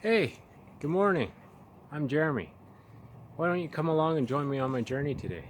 Hey, good morning. I'm Jeremy. Why don't you come along and join me on my journey today?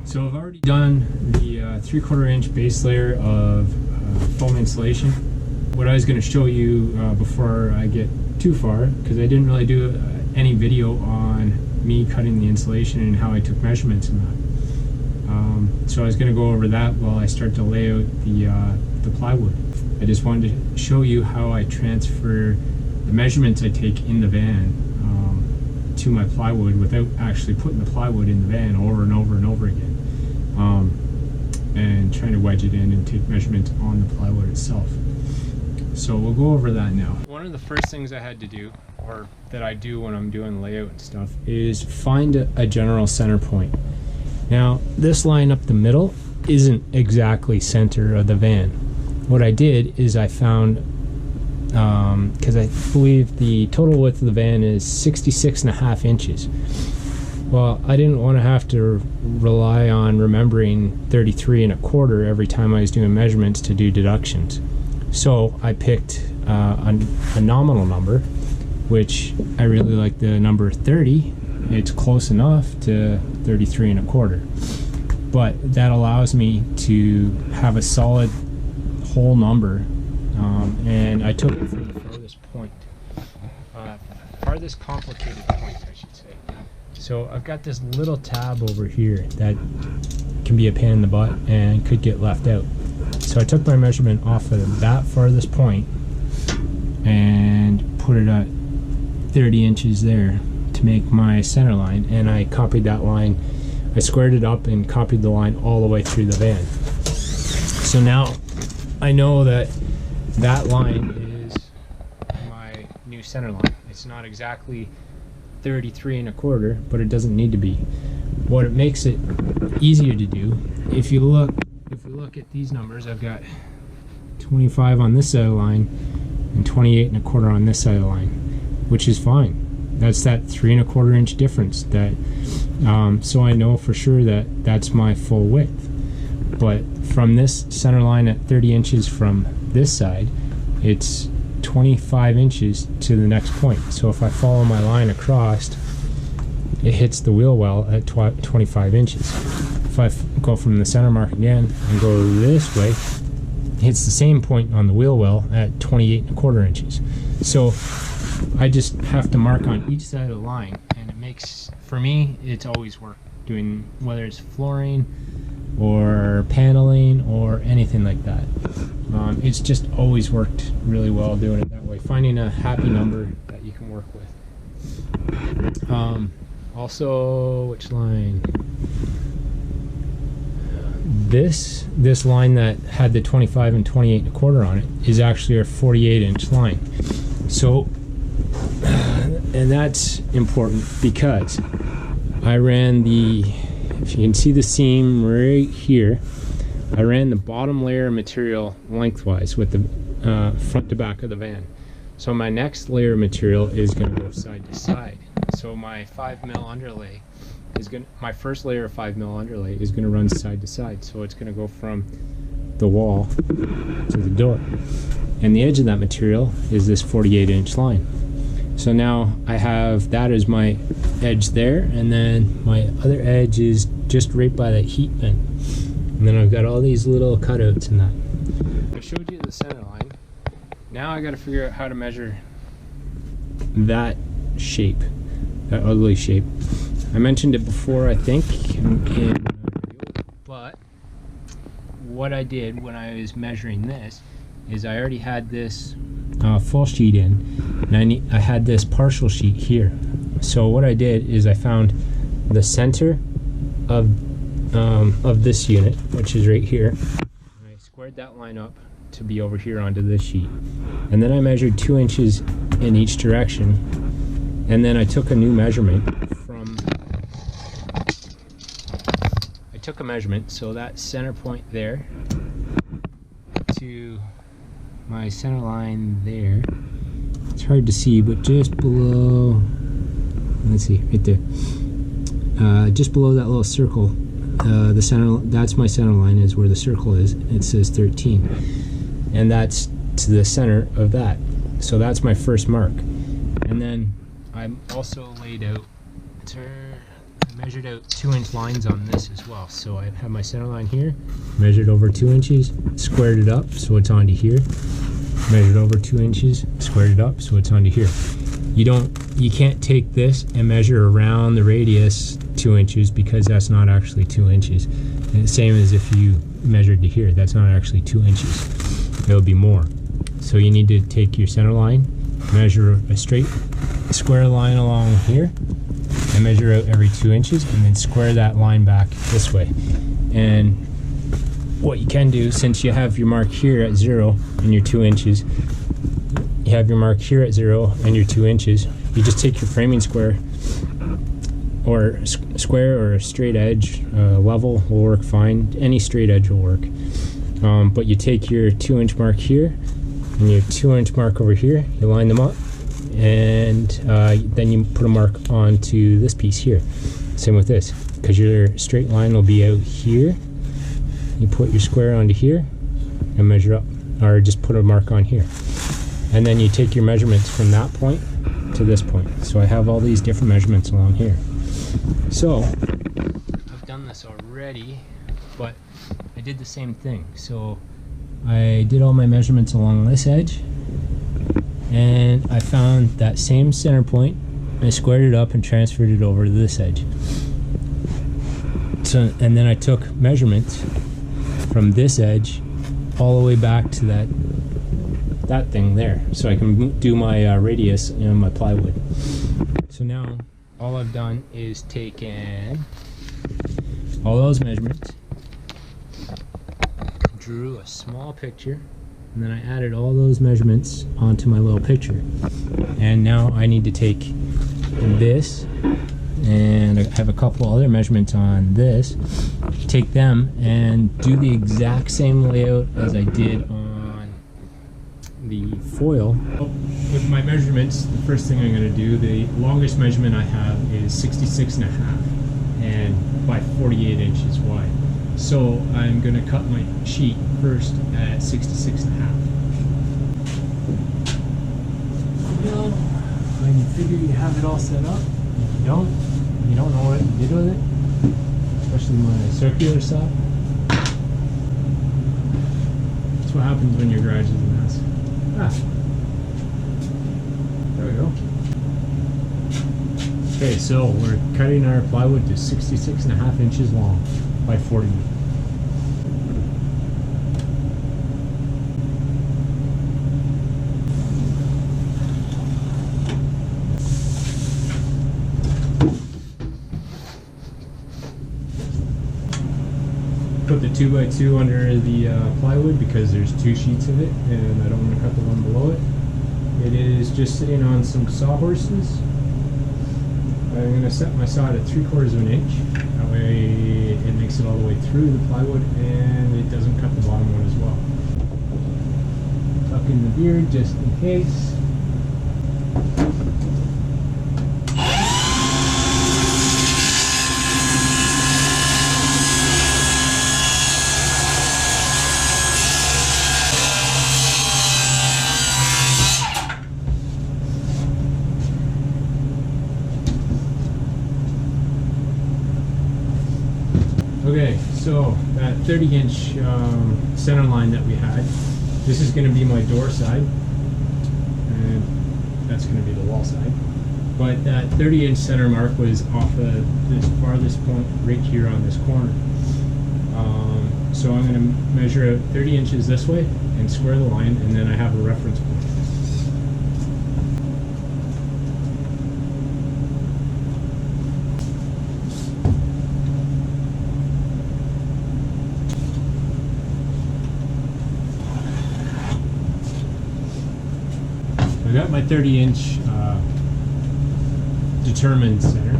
So I've already done the 3/4 inch base layer of foam insulation. What I was going to show you before I get too far, because I didn't really do any video on me cutting the insulation and how I took measurements in that. So I was going to go over that while I start to lay out the plywood. I just wanted to show you how I transfer the measurements I take in the van to my plywood without actually putting the plywood in the van over and over and over again, and trying to wedge it in and take measurements on the plywood itself. So we'll go over that now. One of the first things I had to do, or that I do when I'm doing layout and stuff, is find a general center point. Now this line up the middle isn't exactly center of the van. What I did is I found, because I believe the total width of the van is 66.5 inches. Well, I didn't want to have to rely on remembering 33.25 every time I was doing measurements to do deductions. So I picked a nominal number, which I really like the number 30. It's close enough to 33.25. But that allows me to have a solid whole number, and I took it from the farthest point, farthest complicated point, I should say. So I've got this little tab over here that can be a pain in the butt and could get left out. So I took my measurement off of that farthest point and put it at 30 inches there to make my center line, and I copied that line. I squared it up and copied the line all the way through the van. So now I know that that line is my new center line. It's not exactly 33.25, but it doesn't need to be. What it makes it easier to do, if you look at these numbers, I've got 25 on this side of the line and 28.25 on this side of the line, which is fine. That's that 3.25 inch difference. That so I know for sure that that's my full width. But from this center line at 30 inches from this side, it's 25 inches to the next point. So if I follow my line across, it hits the wheel well at 25 inches. If I go from the center mark again and go this way, it hits the same point on the wheel well at 28.25 inches. So I just have to mark on each side of the line, and it makes, for me, it's always worked doing, whether it's flooring or paneling or anything like that. It's just always worked really well doing it that way, finding a happy number that you can work with. Also, which line? This line that had the 25 and 28.25 on it is actually a 48 inch line. So, and that's important because I ran if you can see the seam right here, I ran the bottom layer of material lengthwise with the front to back of the van. So my next layer of material is going to go side to side. So my 5mm underlay is my first layer of 5mm underlay is going to run side to side. So it's going to go from the wall to the door. And the edge of that material is this 48 inch line. So now I have that as my edge there, and then my other edge is just right by that heat vent. And then I've got all these little cutouts in that. I showed you the center line. Now I got to figure out how to measure that shape, that ugly shape. I mentioned it before, I think, but what I did when I was measuring this is I already had this full sheet in, and I had this partial sheet here. So what I did is I found the center of this unit, which is right here. I squared that line up to be over here onto this sheet, and then I measured 2 inches in each direction, and then I took a new measurement so that center point there to my center line there, it's hard to see, but just below, let's see, right there, just below that little circle, the center, that's my center line, is where the circle is. It says 13, and that's to the center of that. So that's my first mark. And then I'm also laid out, I measured out 2-inch lines on this as well. So I have my center line here, measured over 2 inches, squared it up so it's onto here, measured over 2 inches, squared it up so it's onto here. You can't take this and measure around the radius 2 inches, because that's not actually 2 inches. And the same as if you measured to here, that's not actually 2 inches. It'll be more. So you need to take your center line, measure a straight square line along here, and measure out every 2 inches, and then square that line back this way. And what you can do, since you have your mark here at 0 and your 2 inches, you have your mark here at 0 and your 2 inches, you just take your framing square, or square or a straight edge, level will work fine. Any straight edge will work. But you take your 2-inch mark here and your 2-inch mark over here, you line them up, and then you put a mark onto this piece here. Same with this, because your straight line will be out here. You put your square onto here and measure up, or just put a mark on here. And then you take your measurements from that point to this point. So I have all these different measurements along here. So I've done this already, but I did the same thing. So I did all my measurements along this edge, and I found that same center point. I squared it up and transferred it over to this edge. So, and then I took measurements from this edge all the way back to that thing there, so I can do my radius and my plywood. So now all I've done is taken all those measurements, drew a small picture, and then I added all those measurements onto my little picture. And now I need to take this, and I have a couple other measurements on this, take them and do the exact same layout as I did on the foil. With my measurements, the first thing I'm going to do, the longest measurement I have is 66.5 and by 48 inches wide. So I'm going to cut my sheet first at 66.5. When you figure you have it all set up, if you don't know what you did with it, especially my circular stuff. That's what happens when your garage is a mess. There we go. Okay, so we're cutting our plywood to 66.5 inches long by 40. Put the 2x2 under the plywood because there's 2 sheets of it and I don't want to cut the one below it. It is just sitting on some sawhorses. I'm going to set my saw at 3/4 of an inch. That way it makes it all the way through the plywood and it doesn't cut the bottom one as well. Tuck in the beard just in case. Okay, so that 30-inch center line that we had, this is going to be my door side, and that's going to be the wall side. But that 30-inch center mark was off of this farthest point right here on this corner. So I'm going to measure out 30 inches this way and square the line, and then I have a reference point. I got my 30-inch determined center,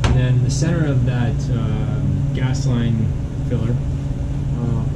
and then the center of that gas line filler,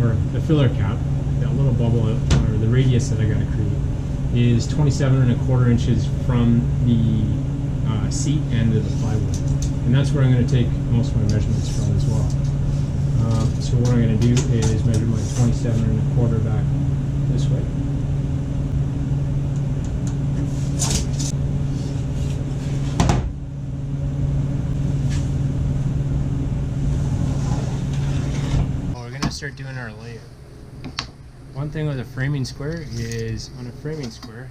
or the filler cap, that little bubble, or the radius that I got to create, is 27.25 inches from the seat end of the plywood, and that's where I'm going to take most of my measurements from as well. So what I'm going to do is measure my 27.25 back this way. our layout. One thing with a framing square is, on a framing square,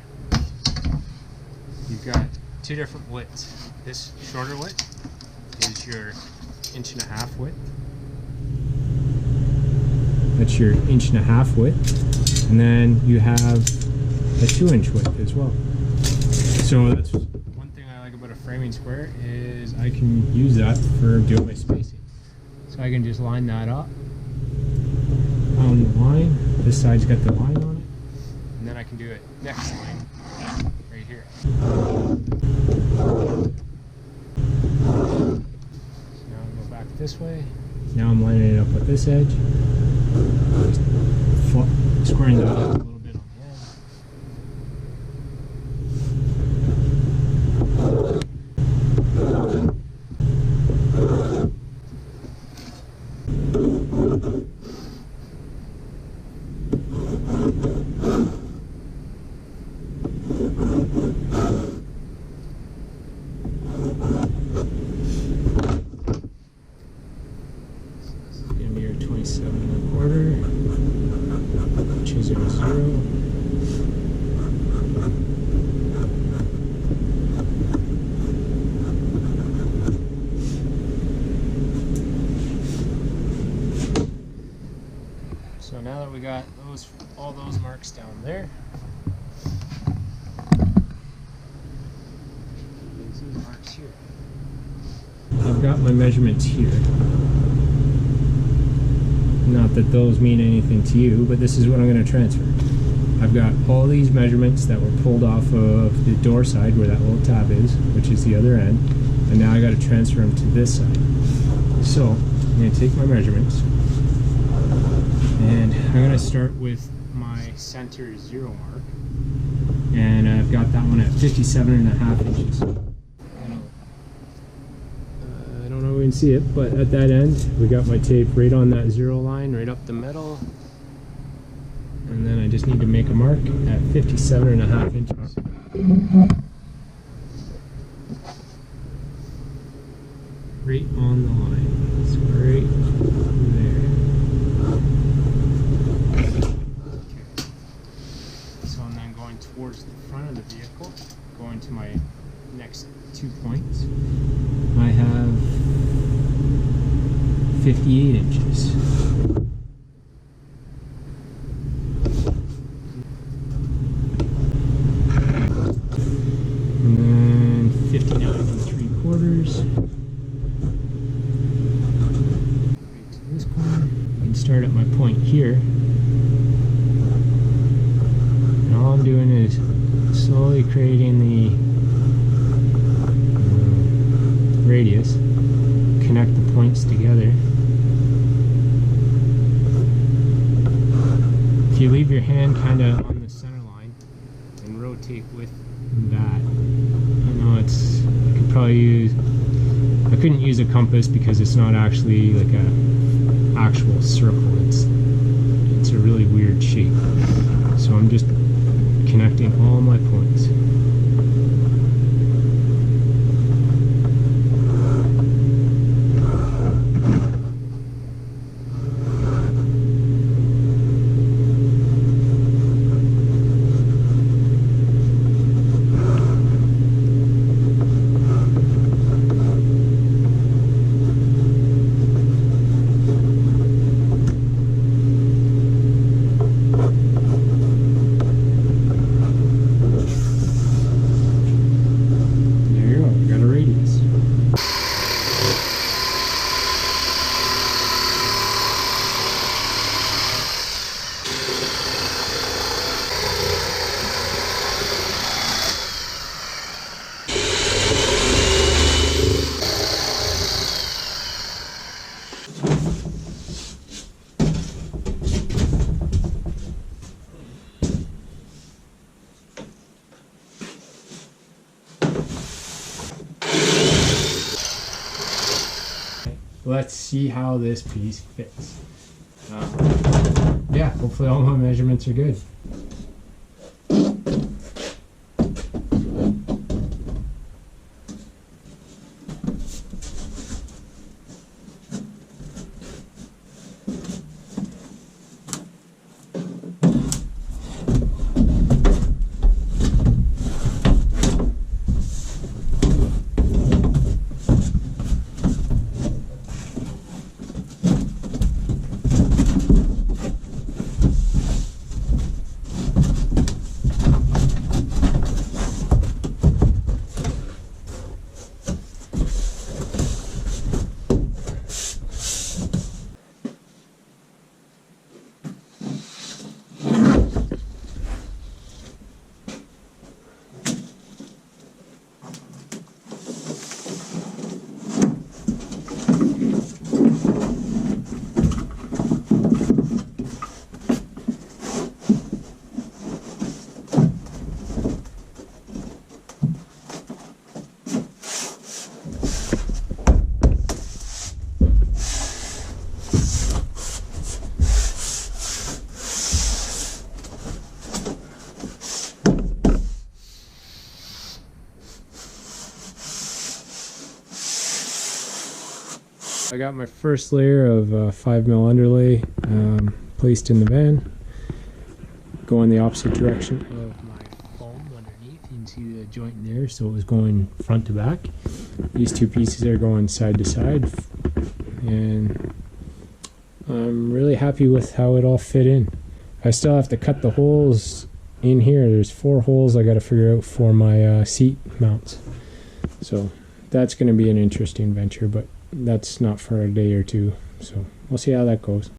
you've got two different widths. This shorter width is your 1.5 width. That's your 1.5 width. And then you have a 2-inch width as well. So that's one thing I like about a framing square, is I can use that for doing my spacing. So I can just line that up on the line. This side's got the line on it, and then I can do it next line right here. So now I go back this way. Now I'm lining it up with this edge, just squaring that up a little bit on the end. This is going to be your 27.25, which is our 0. So now that we got all those marks down there, these marks here. I've got my measurements here. Not that those mean anything to you, but this is what I'm going to transfer. I've got all these measurements that were pulled off of the door side where that little tab is, which is the other end, and now I got to transfer them to this side. So I'm going to take my measurements, and I'm going to start with my center 0 mark, and I've got that one at 57.5 inches. I don't know if we can see it, but at that end we got my tape right on that 0 line, right up the middle, and then I just need to make a mark at 57.5 inches. Right on the line. It's right there. Okay. So I'm then going towards the front of the vehicle, going to my next 2 points. I have 58 inches. And then 59.75. Right to this corner. I can start at my point here. And all I'm doing is slowly creating the radius, connect the points together. If you leave your hand kind of on the center line and rotate with that, I know I could probably use, I couldn't use a compass because it's not actually like a actual circle, it's a really weird shape. So I'm just connecting all my points. Let's see how this piece fits. Yeah, hopefully all my measurements are good. I got my first layer of 5mm underlay placed in the van. Going the opposite direction of my foam underneath. You can see the joint there, so it was going front to back. These two pieces are going side to side, and I'm really happy with how it all fit in. I still have to cut the holes in here. There's 4 holes I got to figure out for my seat mounts. So that's going to be an interesting venture, but that's not for a day or two. So we'll see how that goes.